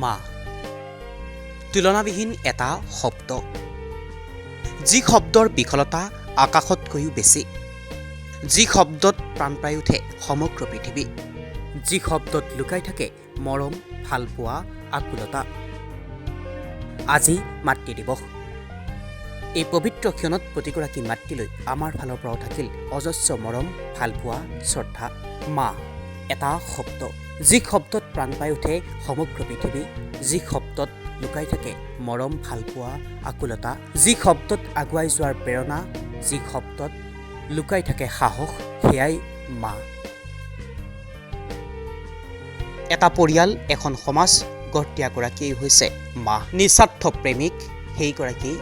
মা তুলনাবিহীন এটা শব্দ, যি শব্দৰ বিশলতা আকাশতকৈও বেছি, যি শব্দত প্ৰাণ পাই উঠে সমগ্ৰ পৃথিৱী, যি শব্দত লুকাই থাকে মৰম, ভালপোৱা, আকুলতা। আজি মাতৃ দিৱস। এই পবিত্ৰ ক্ষণত প্ৰতিগৰাকী মাতৃলৈ আমাৰ ফালৰ পৰাও থাকিল অজস্ৰ মৰম, ভালপোৱা, শ্ৰদ্ধা। মা এটা শব্দ, যি শব্দত প্ৰাণ পাই উঠে সমগ্ৰ পৃথিৱী, যি শব্দত লুকাই থাকে মৰম, ভালপোৱা, আকুলতা, যি শব্দত আগুৱাই যোৱাৰ প্ৰেৰণা, যি শব্দত লুকাই থাকে সাহস, সেয়াই মা। এটা পৰিয়াল, এখন সমাজ গঢ় দিয়াগৰাকীয়েই হৈছে মা। নিস্বাৰ্থ প্ৰেমিক সেইগৰাকী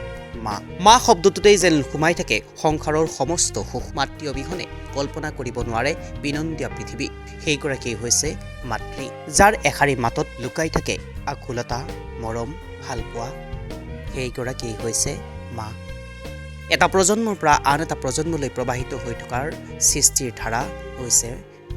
মা। মা শব্দটোতেই যেন সোমাই থাকে সংসাৰৰ সমস্ত সুখ। মাতৃ অবিহনে কল্পনা কৰিব নোৱাৰে বিনন্দীয়া পৃথিৱী। সেইগৰাকীয়েই হৈছে মাতৃ, যাৰ এষাৰি মাতত লুকাই থাকে আকুলতা, মৰম, ভালপোৱা। সেইগৰাকীয়েই হৈছে মা। এটা প্ৰজন্মৰ পৰা আন এটা প্ৰজন্মলৈ প্ৰবাহিত হৈ থকাৰ সৃষ্টিৰ ধাৰা হৈছে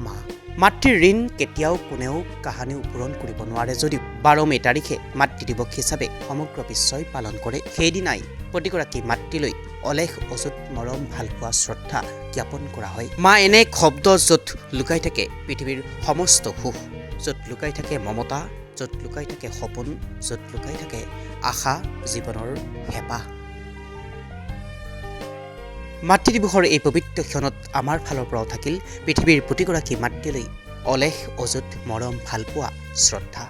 মা। মাতৃৰ ঋণ কেতিয়াও কোনেও কাহানিও পূৰণ কৰিব নোৱাৰে যদিও 12 মে' তাৰিখে মাতৃ দিৱস হিচাপে সমগ্ৰ বিশ্বই পালন কৰে। সেইদিনাই প্ৰতিগৰাকী মাতৃলৈ অলেখ অযুত মৰম, ভালপোৱা, শ্ৰদ্ধা জ্ঞাপন কৰা হয়। মা এনে এক শব্দ য'ত লুকাই থাকে পৃথিৱীৰ সমস্ত সুখ, য'ত লুকাই থাকে মমতা, য'ত লুকাই থাকে সপোন, য'ত লুকাই থাকে আশা, জীৱনৰ হেঁপাহ। মাতৃ দিৱসৰ এই পবিত্ৰ ক্ষণত আমাৰ ফালৰ পৰাও থাকিল পৃথিৱীৰ প্ৰতিগৰাকী মাতৃলৈ অলেখ অযুত মৰম, ভালপোৱা, শ্ৰদ্ধা।